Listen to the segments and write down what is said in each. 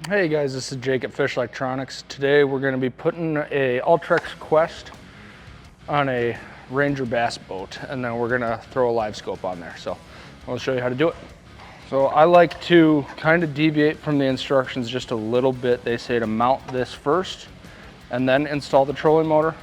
Hey guys, this is Jake at Fish Lectronics. Today we're going to be putting a Ultrex Quest on a Ranger bass boat, and then we're going to throw a live scope on there. So I'll show you how to do it. So I like to kind of deviate from the instructions just a little bit. They say to mount this first and then install the trolling motor.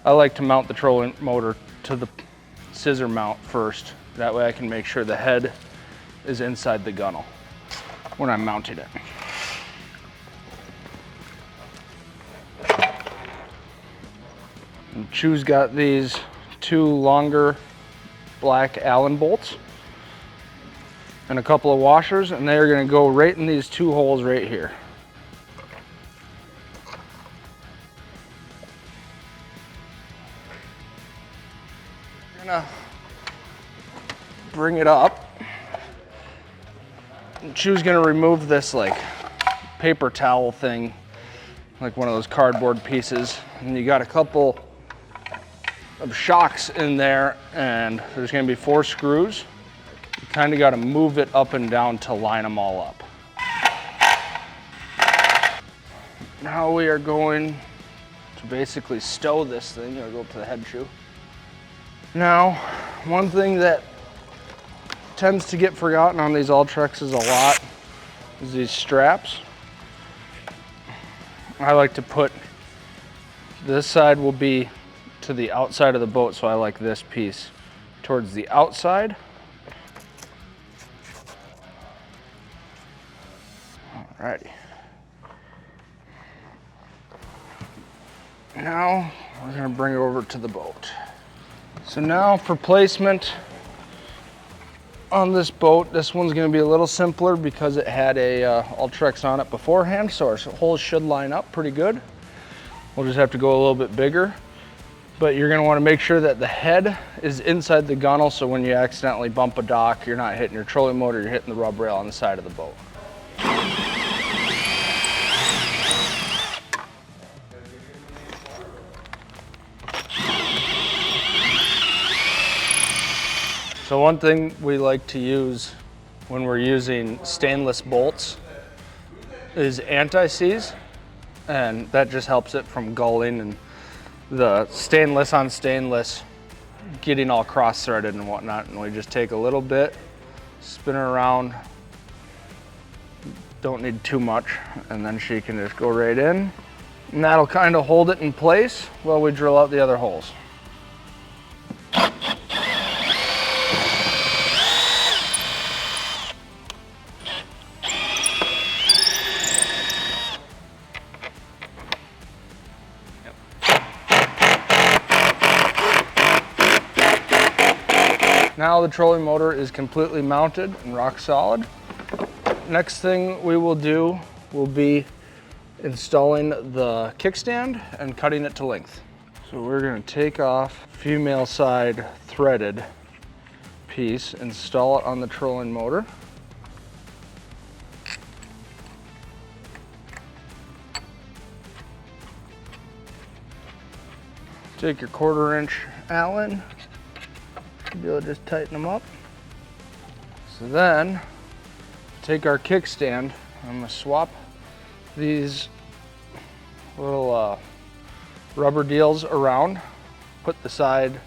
I like to mount the trolling motor to the scissor mount first. That way I can make sure the head is inside the gunnel when I'm mounting it. And Chew's got these two longer black Allen bolts and a couple of washers, and they are going to go right in these two holes right here. I'm going to bring it up. And Chew's going to remove this like paper towel thing, like one of those cardboard pieces, and you got a couple of shocks in there, and there's going to be 4 screws. You kind of got to move it up and down to line them all up. Now we are going to basically stow this thing. I'll go up to the head shoe. Now, one thing that tends to get forgotten on these Ultrexes a lot is these straps. I like to put, this side will be to the outside of the boat, so I like this piece towards the outside. Alrighty. Now we're going to bring it over to the boat. So now for placement on this boat, this one's going to be a little simpler because it had a Ultrex on it beforehand, so our holes should line up pretty good. We'll just have to go a little bit bigger. But you're going to want to make sure that the head is inside the gunnel, so when you accidentally bump a dock, you're not hitting your trolling motor, you're hitting the rub rail on the side of the boat. So one thing we like to use when we're using stainless bolts is anti-seize, and that just helps it from gulling and the stainless on stainless getting all cross-threaded and whatnot. And we just take a little bit, spin her around, don't need too much, and then she can just go right in, and that'll kind of hold it in place while we drill out the other holes. Now the trolling motor is completely mounted and rock solid. Next thing we will do will be installing the kickstand and cutting it to length. So we're going to take off female side threaded piece, install it on the trolling motor. Take your 1/4 inch Allen. Be able to just tighten them up. So then, take our kickstand. I'm going to swap these little rubber deals around. Put the side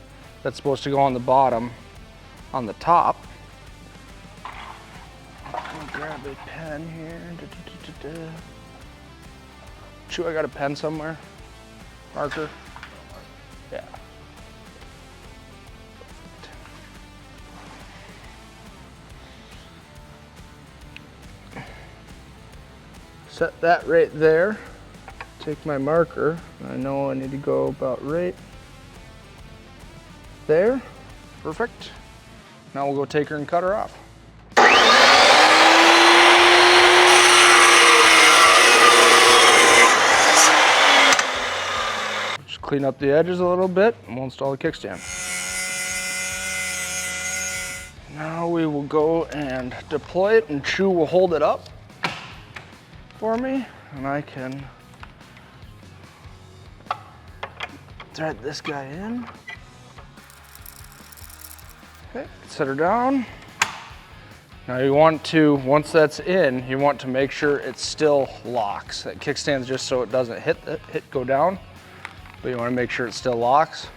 that's supposed to go on the bottom on the top. I'm gonna grab a pen here. Chew, I got a pen somewhere. Marker. Yeah. Set that right there. Take my marker. I know I need to go about right there. Perfect. Now we'll go take her and cut her off. Just clean up the edges a little bit and we'll install the kickstand. Now we will go and deploy it, and Chew will hold it up for me, and I can thread this guy in. Okay, set her down. Now you want to, once that's in, you want to make sure it still locks. That kickstand's just so it doesn't go down, but you want to make sure it still locks.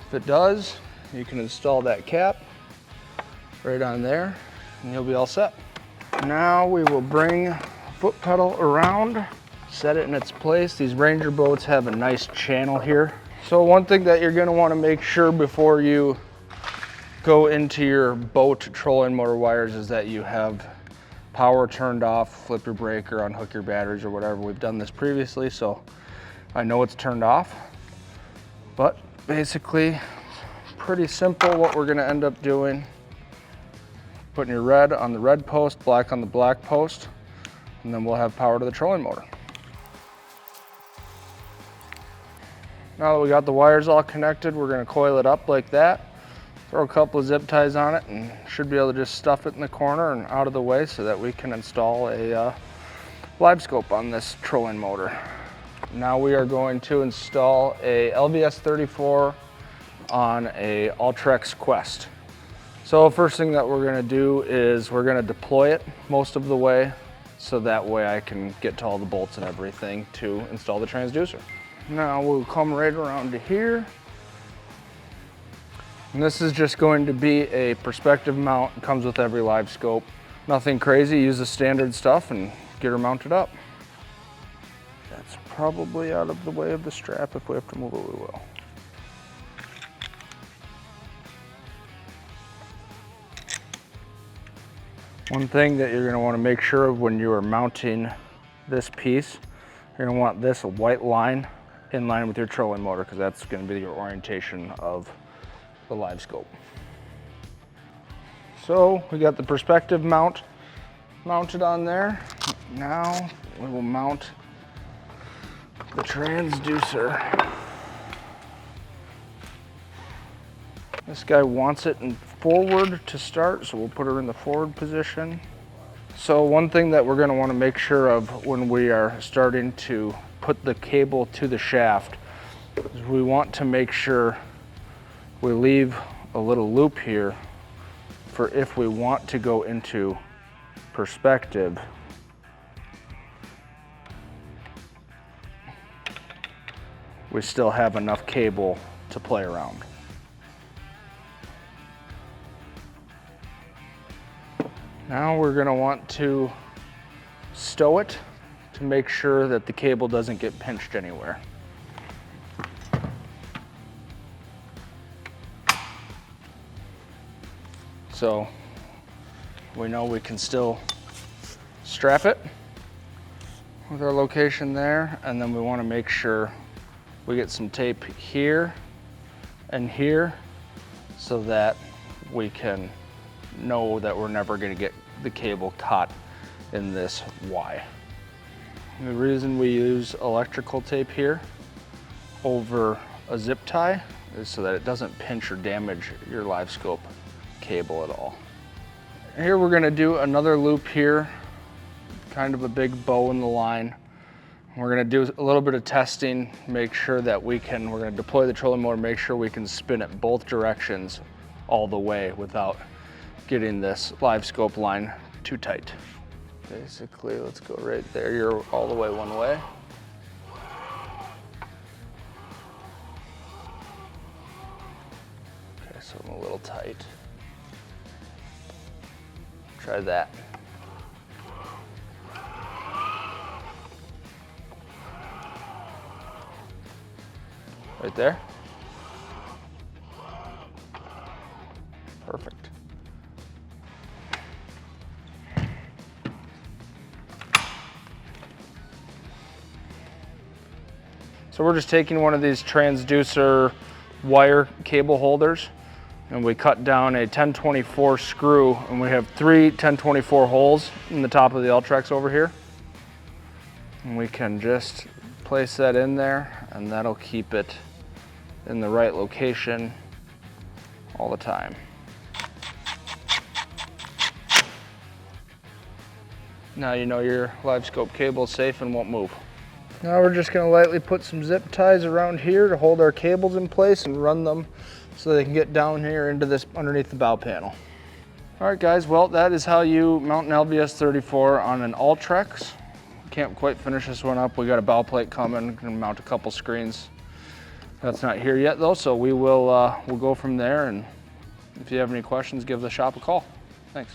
If it does, you can install that cap right on there and you'll be all set. Now we will bring the foot pedal around, set it in its place. These Ranger boats have a nice channel here. So one thing that you're going to want to make sure before you go into your boat trolling motor wires is that you have power turned off, flip your brake or unhook your batteries or whatever. We've done this previously, so I know it's turned off. But basically, pretty simple what we're gonna end up doing. Putting your red on the red post, black on the black post, and then we'll have power to the trolling motor. Now that we got the wires all connected, we're gonna coil it up like that. Throw a couple of zip ties on it and should be able to just stuff it in the corner and out of the way so that we can install a Livescope on this trolling motor. Now we are going to install a LVS34 on a Ultrex Quest. So first thing that we're going to do is we're going to deploy it most of the way so that way I can get to all the bolts and everything to install the transducer. Now we'll come right around to here. And this is just going to be a perspective mount. It comes with every Livescope. Nothing crazy, use the standard stuff and get her mounted up. That's probably out of the way of the strap. If we have to move it, we will. One thing that you're going to want to make sure of when you are mounting this piece, you're going to want this white line in line with your trolling motor because that's going to be your orientation of the Livescope. So we got the perspective mount mounted on there. Now we will mount the transducer. This guy wants it in forward to start, so we'll put her in the forward position. So one thing that we're going to want to make sure of when we are starting to put the cable to the shaft is we want to make sure we leave a little loop here for if we want to go into perspective. We still have enough cable to play around. Now we're going to want to stow it to make sure that the cable doesn't get pinched anywhere. So we know we can still strap it with our location there, and then we want to make sure we get some tape here and here so that we can know that we're never going to get the cable caught in this Y. And the reason we use electrical tape here over a zip tie is so that it doesn't pinch or damage your Livescope cable at all. Here we're going to do another loop here, kind of a big bow in the line. We're going to do a little bit of testing, make sure that we're going to deploy the trolling motor, make sure we can spin it both directions all the way without getting this Livescope line too tight. Basically, let's go right there. You're all the way one way. Okay, so I'm a little tight. Try that. Right there. Perfect. So we're just taking one of these transducer wire cable holders and we cut down a 1024 screw, and we have 3 1024 holes in the top of the Ultrex over here. And we can just place that in there and that'll keep it in the right location all the time. Now you know your Livescope cable is safe and won't move. Now we're just going to lightly put some zip ties around here to hold our cables in place and run them so they can get down here into this underneath the bow panel. All right, guys, well, that is how you mount an LVS34 on an Ultrex. Can't quite finish this one up. We got a bow plate coming, gonna mount a couple screens. That's not here yet though, so we'll go from there, and if you have any questions, give the shop a call. Thanks.